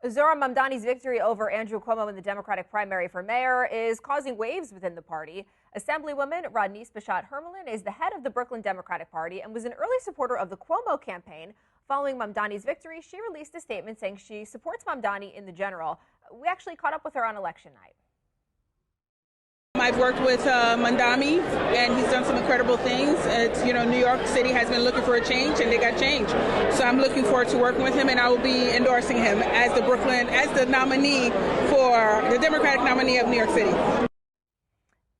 Zohran Mamdani's victory over Andrew Cuomo in the Democratic primary for mayor is causing waves within the party. Assemblywoman Rodneyse Bichotte Hermelyn is the head of the Brooklyn Democratic Party and was an early supporter of the Cuomo campaign. Following Mamdani's victory, she released a statement saying she supports Mamdani in the general. We actually caught up with her on election night. I've worked with Mamdani, and he's done some incredible things. New York City has been looking for a change, and they got change. So I'm looking forward to working with him, and I will be endorsing him as the nominee for the Democratic nominee of New York City.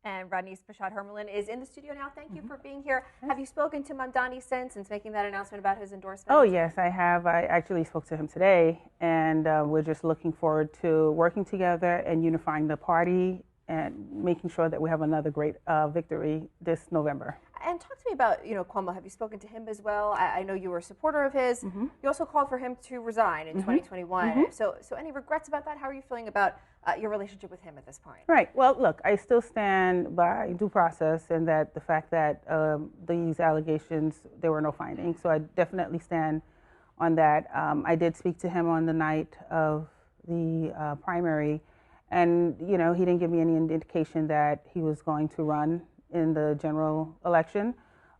And Rodneyse Bichotte Hermelyn is in the studio now. Thank you for being here. Have you spoken to Mamdani since making that announcement about his endorsement? Oh, yes, I have. I actually spoke to him today, and we're just looking forward to working together and unifying the party and making sure that we have another great victory this November. And talk to me about, Cuomo. Have you spoken to him as well? I know you were a supporter of his. You also called for him to resign in 2021. So any regrets about that? How are you feeling about your relationship with him at this point? Right. Well, look, I still stand by due process and that the fact that these allegations, there were no findings. So I definitely stand on that. I did speak to him on the night of the primary. And, he didn't give me any indication that he was going to run in the general election.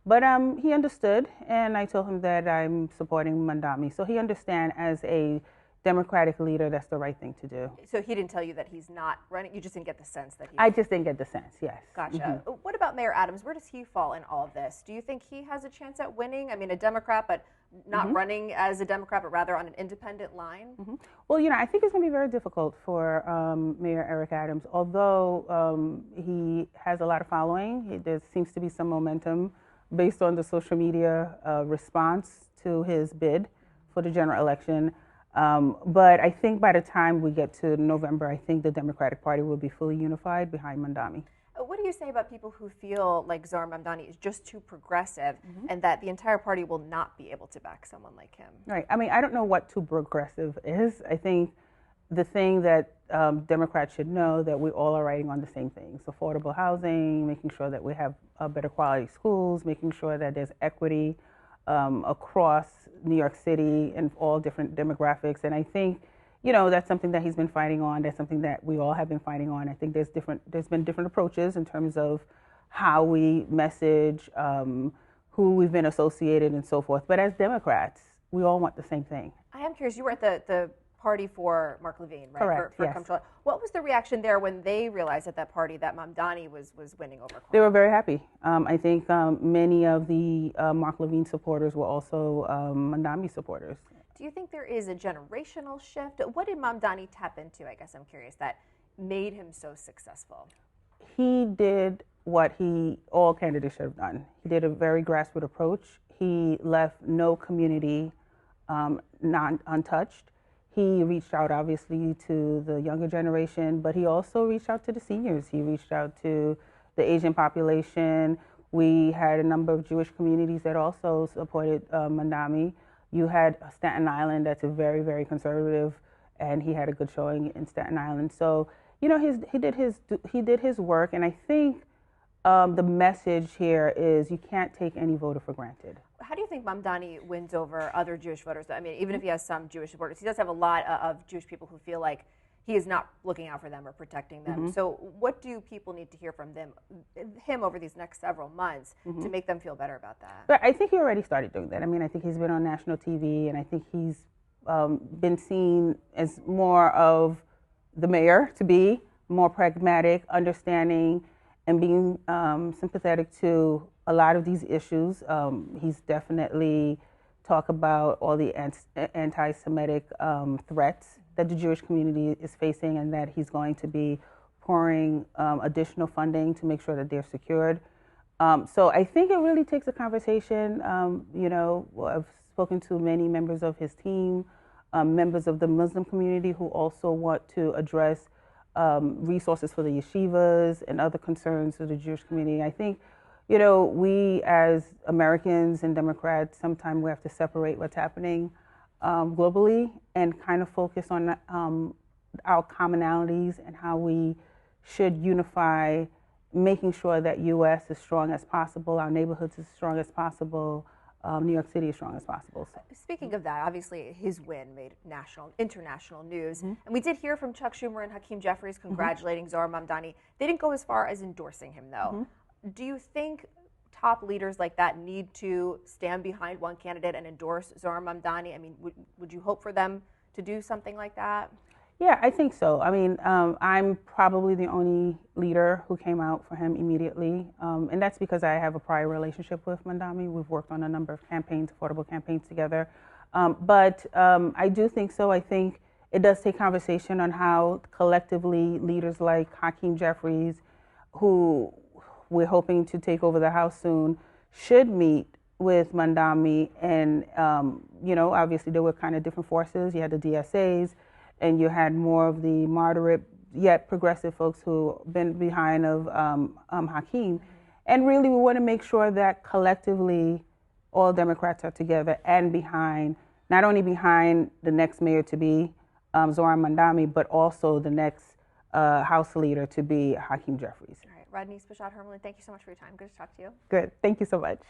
But he understood, and I told him that I'm supporting Mamdani. So he understands as a Democratic leader, that's the right thing to do. So he didn't tell you that he's not running? You just didn't get the sense that he... I just didn't get the sense, yes. Gotcha. What about Mayor Adams? Where does he fall in all of this? Do you think he has a chance at winning? I mean, a Democrat, but not running as a Democrat, but rather on an independent line? Well, I think it's going to be very difficult for Mayor Eric Adams. Although he has a lot of following, there seems to be some momentum based on the social media response to his bid for the general election. But I think by the time we get to November, I think the Democratic Party will be fully unified behind Mamdani. What do you say about people who feel like Zohran Mamdani is just too progressive and that the entire party will not be able to back someone like him? Right. I mean, I don't know what too progressive is. I think the thing that Democrats should know that we all are writing on the same things: affordable housing, making sure that we have better quality schools, making sure that there's equity across New York City and all different demographics. And I think, that's something that he's been fighting on. That's something that we all have been fighting on. I think there's been different approaches in terms of how we message, who we've been associated and so forth. But as Democrats, we all want the same thing. I am curious, you were at the party for Mark Levine, right? Correct, yes. Comptroller. What was the reaction there when they realized at that party that Mamdani was winning over Cuomo? They were very happy. I think many of the Mark Levine supporters were also Mamdani supporters. Do you think there is a generational shift? What did Mamdani tap into, I guess I'm curious, that made him so successful? He did what all candidates should have done. He did a very grassroots approach. He left no community untouched. He reached out, obviously, to the younger generation, but he also reached out to the seniors. He reached out to the Asian population. We had a number of Jewish communities that also supported Mamdani. You had Staten Island, that's a very, very conservative, and he had a good showing in Staten Island. So, he did his work, and I think the message here is you can't take any voter for granted. How do you think Mamdani wins over other Jewish voters? I mean, even if he has some Jewish supporters, he does have a lot of Jewish people who feel like he is not looking out for them or protecting them. So what do people need to hear from him over these next several months to make them feel better about that? But I think he already started doing that. I mean, I think he's been on national TV, and I think he's been seen as more of the mayor to be more pragmatic, understanding, and being sympathetic to a lot of these issues. He's definitely talked about all the anti-Semitic threats that the Jewish community is facing, and that he's going to be pouring additional funding to make sure that they're secured. So I think it really takes a conversation. I've spoken to many members of his team, members of the Muslim community who also want to address resources for the yeshivas and other concerns of the Jewish community. I think, we as Americans and Democrats, sometimes we have to separate what's happening globally and kind of focus on our commonalities and how we should unify, making sure that U.S. is strong as possible, our neighborhoods as strong as possible, New York City as strong as possible. So. Speaking of that, obviously his win made international news. And we did hear from Chuck Schumer and Hakeem Jeffries congratulating Zohran Mamdani. They didn't go as far as endorsing him, though. Do you think top leaders like that need to stand behind one candidate and endorse Zohran Mamdani? I mean, would you hope for them to do something like that? Yeah, I think so. I mean, I'm probably the only leader who came out for him immediately, and that's because I have a prior relationship with Mamdani. We've worked on a number of campaigns, affordable campaigns together. But I do think so. I think it does take conversation on how collectively leaders like Hakeem Jeffries, who we're hoping to take over the House soon, should meet with Mamdani. And, obviously there were kind of different forces. You had the DSAs, and you had more of the moderate yet progressive folks who been behind of Hakeem. And really we want to make sure that collectively all Democrats are together and behind, not only behind the next mayor to be Zohran Mamdani, but also the next House leader to be Hakeem Jeffries. All right, Rodneyse Bichotte Hermelyn, thank you so much for your time. Good to talk to you. Good, thank you so much.